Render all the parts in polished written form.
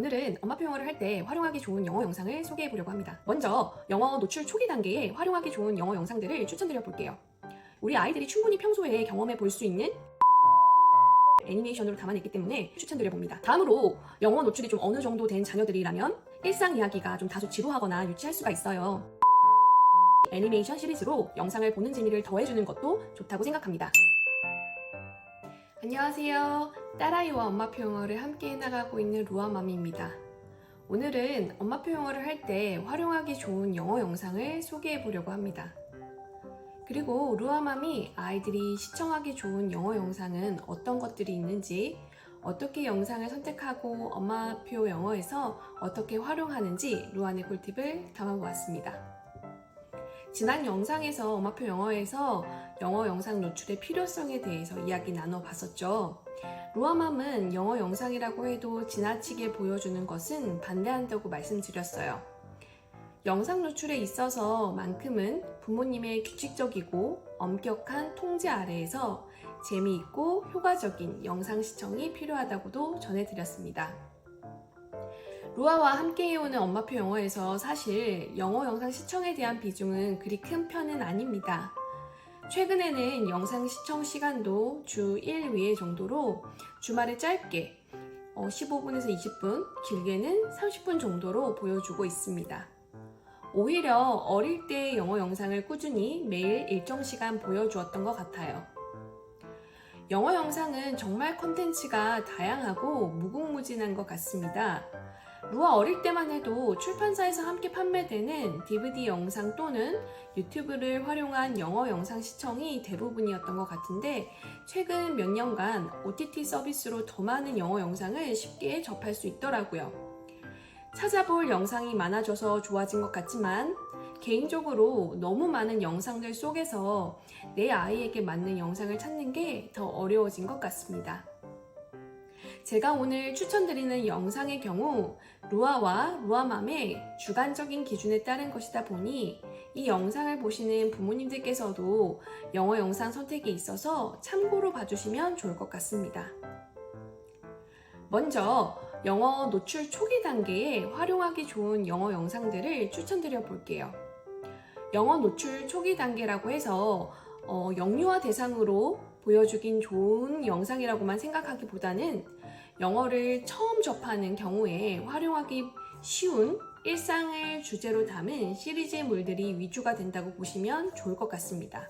오늘은 엄마표 영어를 할 때 활용하기 좋은 영어 영상을 소개해 보려고 합니다. 먼저 영어 노출 초기 단계에 활용하기 좋은 영어 영상들을 추천드려 볼게요. 우리 아이들이 충분히 평소에 경험해 볼 수 있는 애니메이션으로 담아냈기 때문에 추천드려 봅니다. 다음으로 영어 노출이 좀 어느 정도 된 자녀들이라면 일상 이야기가 좀 다소 지루하거나 유치할 수가 있어요. 애니메이션 시리즈로 영상을 보는 재미를 더해주는 것도 좋다고 생각합니다. 안녕하세요. 딸아이와 엄마표 영어를 함께 해나가고 있는 루아맘입니다. 오늘은 엄마표 영어를 할 때 활용하기 좋은 영어 영상을 소개해 보려고 합니다. 그리고 루아맘이 아이들이 시청하기 좋은 영어 영상은 어떤 것들이 있는지, 어떻게 영상을 선택하고 엄마표 영어에서 어떻게 활용하는지 루안의 꿀팁을 담아보았습니다. 지난 영상에서 엄마표 영어에서 영어 영상 노출의 필요성에 대해서 이야기 나눠봤었죠. 루아맘은 영어 영상이라고 해도 지나치게 보여주는 것은 반대한다고 말씀드렸어요. 영상 노출에 있어서만큼은 부모님의 규칙적이고 엄격한 통제 아래에서 재미있고 효과적인 영상 시청이 필요하다고도 전해드렸습니다. 루아와 함께 해오는 엄마표 영어에서 사실 영어 영상 시청에 대한 비중은 그리 큰 편은 아닙니다. 최근에는 영상 시청 시간도 주 1회 정도로 주말에 짧게 15분에서 20분, 길게는 30분 정도로 보여주고 있습니다. 오히려 어릴 때 영어 영상을 꾸준히 매일 일정 시간 보여주었던 것 같아요. 영어 영상은 정말 콘텐츠가 다양하고 무궁무진한 것 같습니다. 루아 어릴 때만 해도 출판사에서 함께 판매되는 DVD 영상 또는 유튜브를 활용한 영어 영상 시청이 대부분이었던 것 같은데 최근 몇 년간 OTT 서비스로 더 많은 영어 영상을 쉽게 접할 수 있더라고요. 찾아볼 영상이 많아져서 좋아진 것 같지만 개인적으로 너무 많은 영상들 속에서 내 아이에게 맞는 영상을 찾는 게 더 어려워진 것 같습니다. 제가 오늘 추천드리는 영상의 경우 루아와 루아맘의 주관적인 기준에 따른 것이다 보니 이 영상을 보시는 부모님들께서도 영어 영상 선택에 있어서 참고로 봐주시면 좋을 것 같습니다. 먼저 영어 노출 초기 단계에 활용하기 좋은 영어 영상들을 추천드려 볼게요. 영어 노출 초기 단계라고 해서 영유아 대상으로 보여주긴 좋은 영상이라고만 생각하기보다는 영어를 처음 접하는 경우에 활용하기 쉬운 일상을 주제로 담은 시리즈물들이 위주가 된다고 보시면 좋을 것 같습니다.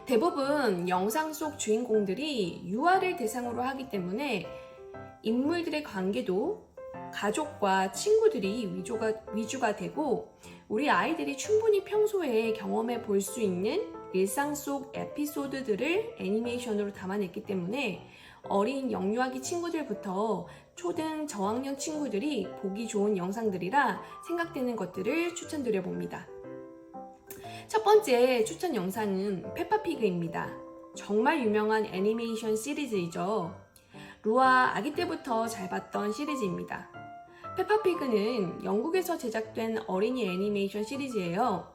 대부분 영상 속 주인공들이 유아를 대상으로 하기 때문에 인물들의 관계도 가족과 친구들이 위주가 되고 우리 아이들이 충분히 평소에 경험해 볼 수 있는 일상 속 에피소드들을 애니메이션으로 담아냈기 때문에 어린 영유아기 친구들부터 초등 저학년 친구들이 보기 좋은 영상들이라 생각되는 것들을 추천드려 봅니다. 첫 번째 추천 영상은 페파피그입니다. 정말 유명한 애니메이션 시리즈이죠. 루아 아기 때부터 잘 봤던 시리즈입니다. 페파피그는 영국에서 제작된 어린이 애니메이션 시리즈예요.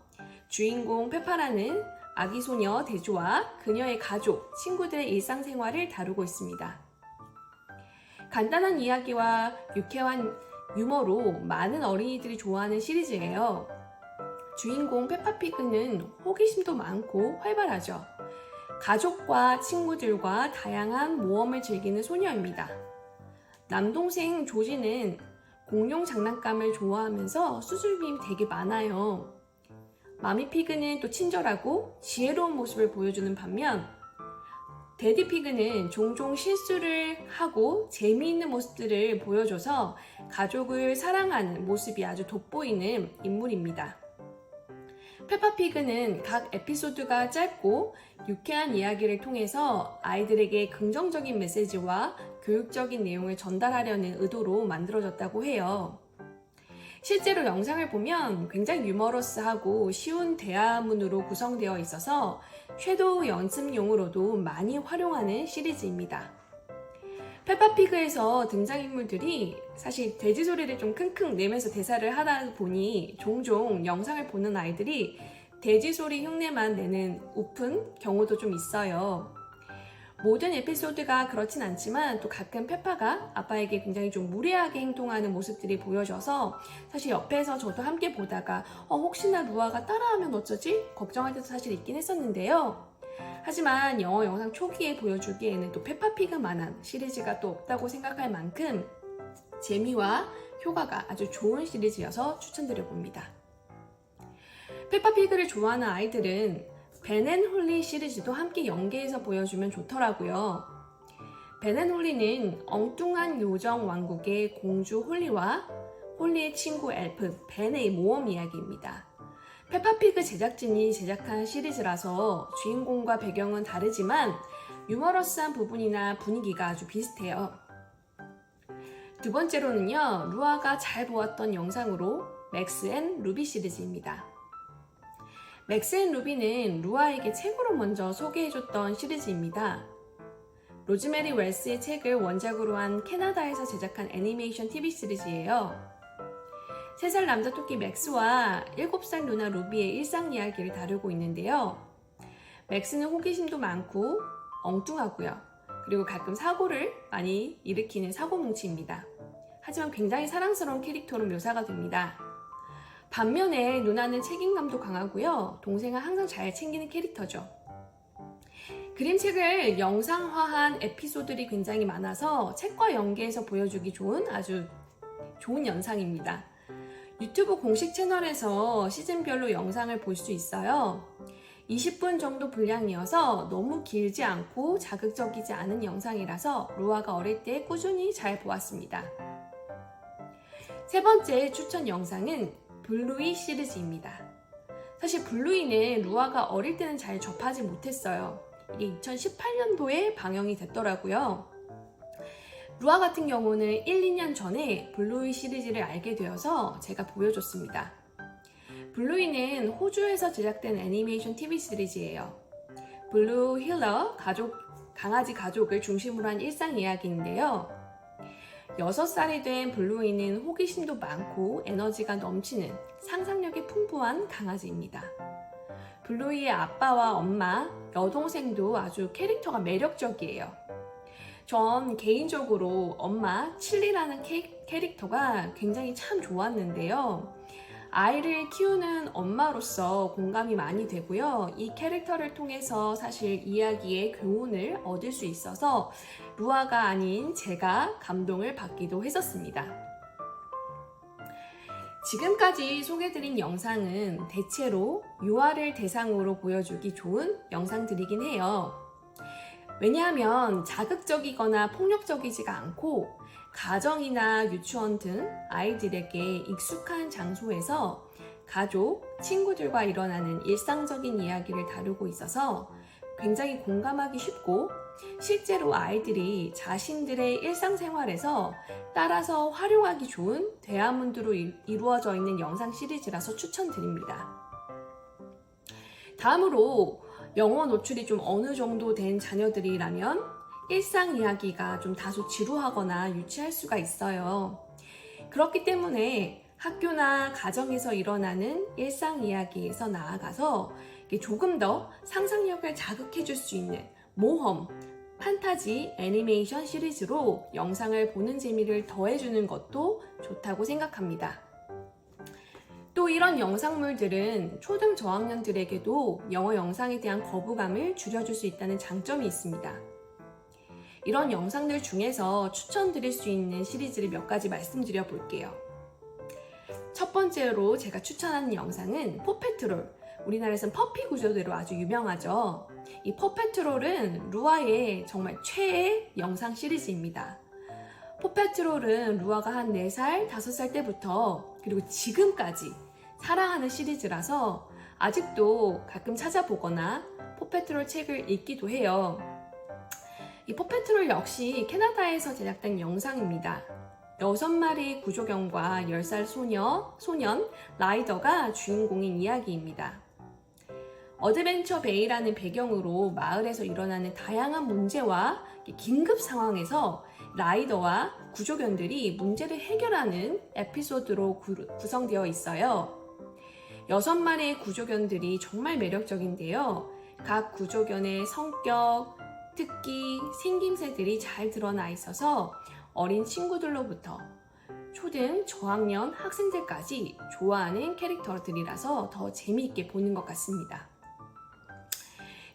주인공 페파라는 아기 소녀 데주와 그녀의 가족, 친구들의 일상생활을 다루고 있습니다. 간단한 이야기와 유쾌한 유머로 많은 어린이들이 좋아하는 시리즈예요. 주인공 페파피그는 호기심도 많고 활발하죠. 가족과 친구들과 다양한 모험을 즐기는 소녀입니다. 남동생 조지는 공룡 장난감을 좋아하면서 수줍음이 되게 많아요. 마미피그는 또 친절하고 지혜로운 모습을 보여주는 반면 데디피그는 종종 실수를 하고 재미있는 모습들을 보여줘서 가족을 사랑하는 모습이 아주 돋보이는 인물입니다. 페파피그는 각 에피소드가 짧고 유쾌한 이야기를 통해서 아이들에게 긍정적인 메시지와 교육적인 내용을 전달하려는 의도로 만들어졌다고 해요. 실제로 영상을 보면 굉장히 유머러스하고 쉬운 대화문으로 구성되어 있어서 섀도우 연습용으로도 많이 활용하는 시리즈입니다. 페파피그에서 등장인물들이 사실 돼지 소리를 좀 킁킁 내면서 대사를 하다 보니 종종 영상을 보는 아이들이 돼지 소리 흉내만 내는 우픈 경우도 좀 있어요. 모든 에피소드가 그렇진 않지만 또 가끔 페파가 아빠에게 굉장히 좀 무례하게 행동하는 모습들이 보여져서 사실 옆에서 저도 함께 보다가 혹시나 루아가 따라하면 어쩌지? 걱정할 때도 사실 있긴 했었는데요. 하지만 영어 영상 초기에 보여주기에는 또 페파피그만한 시리즈가 또 없다고 생각할 만큼 재미와 효과가 아주 좋은 시리즈여서 추천드려봅니다. 페파피그를 좋아하는 아이들은 벤 앤 홀리 시리즈도 함께 연계해서 보여주면 좋더라고요. 벤 앤 홀리는 엉뚱한 요정 왕국의 공주 홀리와 홀리의 친구 엘프 벤의 모험 이야기입니다. 페파피그 제작진이 제작한 시리즈라서 주인공과 배경은 다르지만 유머러스한 부분이나 분위기가 아주 비슷해요. 두 번째로는요, 루아가 잘 보았던 영상으로 맥스 앤 루비 시리즈입니다. 맥스 앤 루비는 루아에게 책으로 먼저 소개해줬던 시리즈입니다. 로즈메리 웰스의 책을 원작으로 한 캐나다에서 제작한 애니메이션 TV 시리즈예요. 3살 남자 토끼 맥스와 7살 누나 루비의 일상 이야기를 다루고 있는데요. 맥스는 호기심도 많고 엉뚱하고요. 그리고 가끔 사고를 많이 일으키는 사고뭉치입니다. 하지만 굉장히 사랑스러운 캐릭터로 묘사가 됩니다. 반면에 누나는 책임감도 강하고요. 동생을 항상 잘 챙기는 캐릭터죠. 그림책을 영상화한 에피소드들이 굉장히 많아서 책과 연계해서 보여주기 좋은 아주 좋은 영상입니다. 유튜브 공식 채널에서 시즌별로 영상을 볼 수 있어요. 20분 정도 분량이어서 너무 길지 않고 자극적이지 않은 영상이라서 루아가 어릴 때 꾸준히 잘 보았습니다. 세 번째 추천 영상은 블루이 시리즈입니다. 사실 블루이는 루아가 어릴 때는 잘 접하지 못했어요. 이게 2018년도에 방영이 됐더라고요. 루아 같은 경우는 1, 2년 전에 블루이 시리즈를 알게 되어서 제가 보여줬습니다. 블루이는 호주에서 제작된 애니메이션 TV 시리즈예요. 블루 힐러 강아지 가족을 중심으로 한 일상 이야기인데요. 6살이 된 블루이는 호기심도 많고 에너지가 넘치는 상상력이 풍부한 강아지입니다. 블루이의 아빠와 엄마, 여동생도 아주 캐릭터가 매력적이에요. 전 개인적으로 엄마 칠리라는 캐릭터가 굉장히 참 좋았는데요. 아이를 키우는 엄마로서 공감이 많이 되고요. 이 캐릭터를 통해서 사실 이야기의 교훈을 얻을 수 있어서 루아가 아닌 제가 감동을 받기도 했었습니다. 지금까지 소개드린 영상은 대체로 유아를 대상으로 보여주기 좋은 영상들이긴 해요. 왜냐하면 자극적이거나 폭력적이지가 않고 가정이나 유치원 등 아이들에게 익숙한 장소에서 가족, 친구들과 일어나는 일상적인 이야기를 다루고 있어서 굉장히 공감하기 쉽고 실제로 아이들이 자신들의 일상생활에서 따라서 활용하기 좋은 대화문으로 이루어져 있는 영상 시리즈라서 추천드립니다. 다음으로 영어 노출이 좀 어느 정도 된 자녀들이라면 일상 이야기가 좀 다소 지루하거나 유치할 수가 있어요. 그렇기 때문에 학교나 가정에서 일어나는 일상 이야기에서 나아가서 조금 더 상상력을 자극해 줄 수 있는 모험, 판타지 애니메이션 시리즈로 영상을 보는 재미를 더해주는 것도 좋다고 생각합니다. 또 이런 영상물들은 초등 저학년들에게도 영어 영상에 대한 거부감을 줄여줄 수 있다는 장점이 있습니다. 이런 영상들 중에서 추천드릴 수 있는 시리즈를 몇 가지 말씀드려 볼게요. 첫 번째로 제가 추천하는 영상은 포페트롤, 우리나라에서는 퍼피 구조대로 아주 유명하죠. 이 퍼페트롤은 루아의 정말 최애 영상 시리즈입니다. 포페트롤은 루아가 한 4살, 5살 때부터 그리고 지금까지 사랑하는 시리즈라서 아직도 가끔 찾아보거나 포페트롤 책을 읽기도 해요. 이 포페트롤 역시 캐나다에서 제작된 영상입니다. 6마리의 구조견과 10살 소년 라이더가 주인공인 이야기입니다. 어드벤처 베이라는 배경으로 마을에서 일어나는 다양한 문제와 긴급 상황에서 라이더와 구조견들이 문제를 해결하는 에피소드로 구성되어 있어요. 6마리의 구조견들이 정말 매력적인데요. 각 구조견의 성격, 특히 생김새들이 잘 드러나 있어서 어린 친구들로부터 초등 저학년 학생들까지 좋아하는 캐릭터들이라서 더 재미있게 보는 것 같습니다.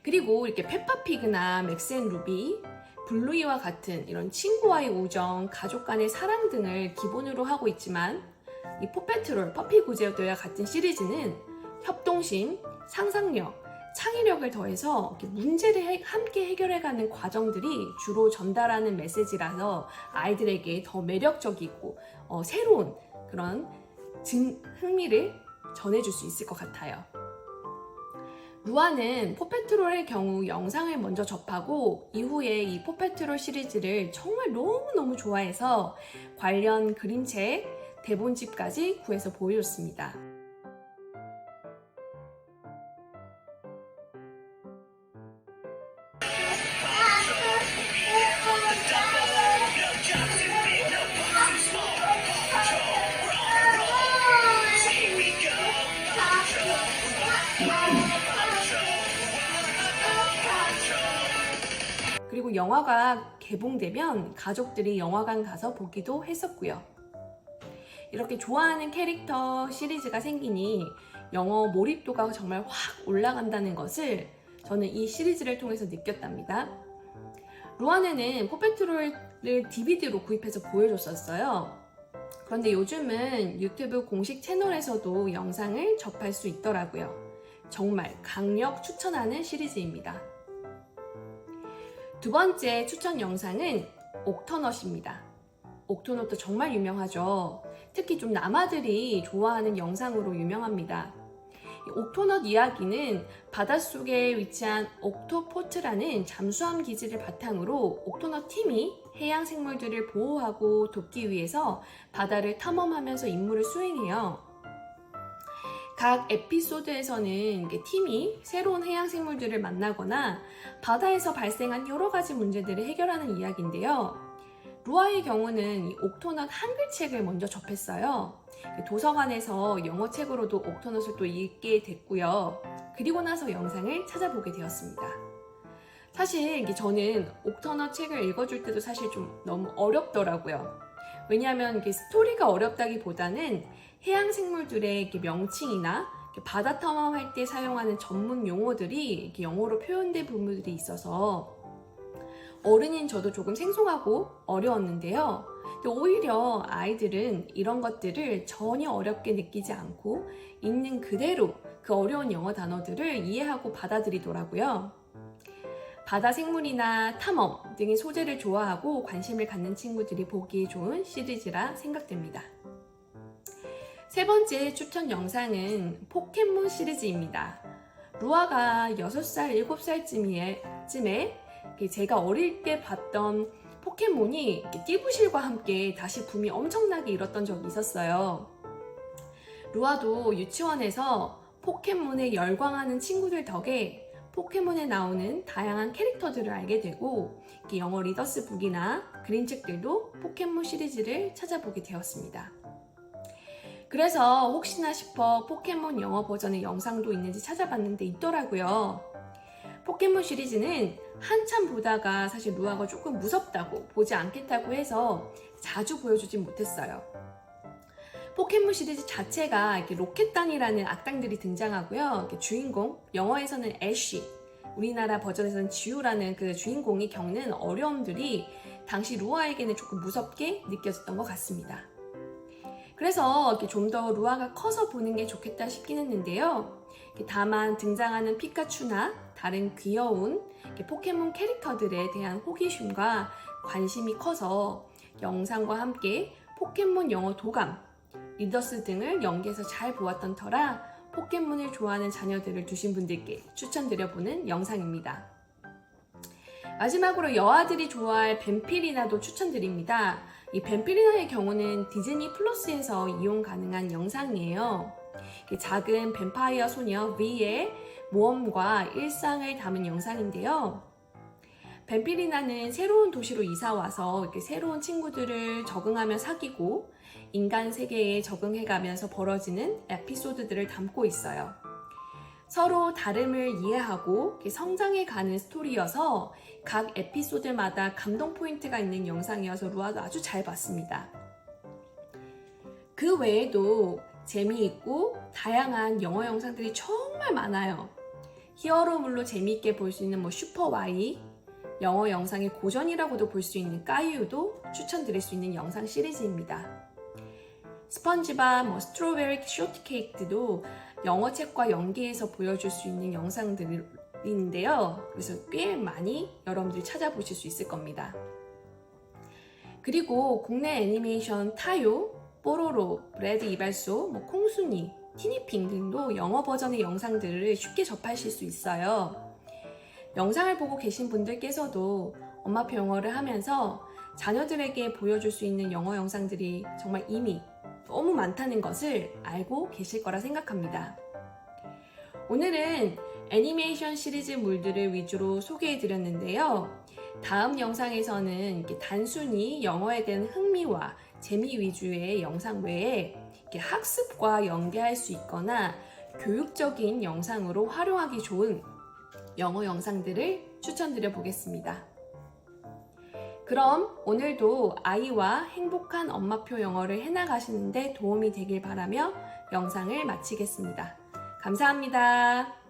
그리고 이렇게 페파피그나 맥스 앤 루비, 블루이와 같은 이런 친구와의 우정, 가족 간의 사랑 등을 기본으로 하고 있지만 이 포페트롤, 퍼피구제어들과 같은 시리즈는 협동심, 상상력, 창의력을 더해서 문제를 함께 해결해가는 과정들이 주로 전달하는 메시지라서 아이들에게 더 매력적이고 새로운 그런 흥미를 전해줄 수 있을 것 같아요. 루아는 포페트롤의 경우 영상을 먼저 접하고 이후에 이 포페트롤 시리즈를 정말 너무너무 좋아해서 관련 그림책, 대본집까지 구해서 보여줬습니다. 그리고 영화가 개봉되면 가족들이 영화관 가서 보기도 했었고요. 이렇게 좋아하는 캐릭터 시리즈가 생기니 영어 몰입도가 정말 확 올라간다는 것을 저는 이 시리즈를 통해서 느꼈답니다. 루안에는 포페트롤을 DVD로 구입해서 보여줬었어요. 그런데 요즘은 유튜브 공식 채널에서도 영상을 접할 수 있더라고요. 정말 강력 추천하는 시리즈입니다. 두 번째 추천 영상은 옥터넛입니다. 옥터넛도 정말 유명하죠. 특히 좀 남아들이 좋아하는 영상으로 유명합니다. 옥토넛 이야기는 바닷속에 위치한 옥토포트라는 잠수함 기지를 바탕으로 옥토넛 팀이 해양 생물들을 보호하고 돕기 위해서 바다를 탐험하면서 임무를 수행해요. 각 에피소드에서는 팀이 새로운 해양 생물들을 만나거나 바다에서 발생한 여러 가지 문제들을 해결하는 이야기인데요. 루아의 경우는 이 옥토넛 한글책을 먼저 접했어요. 도서관에서 영어책으로도 옥토넛을 또 읽게 됐고요. 그리고 나서 영상을 찾아보게 되었습니다. 사실 저는 옥토넛 책을 읽어줄 때도 사실 좀 너무 어렵더라고요. 왜냐하면 스토리가 어렵다기보다는 해양 생물들의 명칭이나 바다 탐험할 때 사용하는 전문 용어들이 영어로 표현된 부분들이 있어서 어른인 저도 조금 생소하고 어려웠는데요. 오히려 아이들은 이런 것들을 전혀 어렵게 느끼지 않고 있는 그대로 그 어려운 영어 단어들을 이해하고 받아들이더라고요. 바다 생물이나 탐험 등의 소재를 좋아하고 관심을 갖는 친구들이 보기 좋은 시리즈라 생각됩니다. 세 번째 추천 영상은 포켓몬 시리즈입니다. 루아가 6살, 7살쯤에 제가 어릴 때 봤던 포켓몬이 띠부실과 함께 다시 붐이 엄청나게 일었던 적이 있었어요. 루아도 유치원에서 포켓몬에 열광하는 친구들 덕에 포켓몬에 나오는 다양한 캐릭터들을 알게 되고 영어 리더스 북이나 그림책들도 포켓몬 시리즈를 찾아보게 되었습니다. 그래서 혹시나 싶어 포켓몬 영어 버전의 영상도 있는지 찾아봤는데 있더라고요. 포켓몬 시리즈는 한참 보다가 사실 루아가 조금 무섭다고 보지 않겠다고 해서 자주 보여주진 못했어요. 포켓몬 시리즈 자체가 이렇게 로켓단이라는 악당들이 등장하고요. 주인공, 영어에서는 애쉬, 우리나라 버전에서는 지우라는 그 주인공이 겪는 어려움들이 당시 루아에게는 조금 무섭게 느껴졌던 것 같습니다. 그래서 좀 더 루아가 커서 보는 게 좋겠다 싶긴 했는데요. 다만 등장하는 피카츄나 다른 귀여운 포켓몬 캐릭터들에 대한 호기심과 관심이 커서 영상과 함께 포켓몬 영어 도감, 리더스 등을 연계해서 잘 보았던 터라 포켓몬을 좋아하는 자녀들을 두신 분들께 추천드려보는 영상입니다. 마지막으로 여아들이 좋아할 뱀피리나도 추천드립니다. 이 뱀피리나의 경우는 디즈니 플러스에서 이용 가능한 영상이에요. 작은 뱀파이어 소녀 V의 모험과 일상을 담은 영상인데요. 뱀피리나는 새로운 도시로 이사와서 새로운 친구들을 적응하며 사귀고 인간 세계에 적응해가면서 벌어지는 에피소드들을 담고 있어요. 서로 다름을 이해하고 성장해가는 스토리여서 각 에피소드마다 감동 포인트가 있는 영상이어서 루아도 아주 잘 봤습니다. 그 외에도 재미있고 다양한 영어 영상들이 정말 많아요. 히어로물로 재미있게 볼 수 있는 슈퍼 Y, 영어 영상의 고전이라고도 볼 수 있는 까이유도 추천드릴 수 있는 영상 시리즈입니다. 스펀지밥, 스트로베리 쇼트케이크도 영어책과 연계해서 보여줄 수 있는 영상들인데요. 그래서 꽤 많이 여러분들이 찾아보실 수 있을 겁니다. 그리고 국내 애니메이션 타요, 뽀로로, 브래드 이발소, 콩순이, 티니핑 등도 영어 버전의 영상들을 쉽게 접하실 수 있어요. 영상을 보고 계신 분들께서도 엄마표 영어를 하면서 자녀들에게 보여줄 수 있는 영어 영상들이 정말 이미 너무 많다는 것을 알고 계실 거라 생각합니다. 오늘은 애니메이션 시리즈 물들을 위주로 소개해 드렸는데요. 다음 영상에서는 단순히 영어에 대한 흥미와 재미 위주의 영상 외에 학습과 연계할 수 있거나 교육적인 영상으로 활용하기 좋은 영어 영상들을 추천드려 보겠습니다. 그럼 오늘도 아이와 행복한 엄마표 영어를 해나가시는데 도움이 되길 바라며 영상을 마치겠습니다. 감사합니다.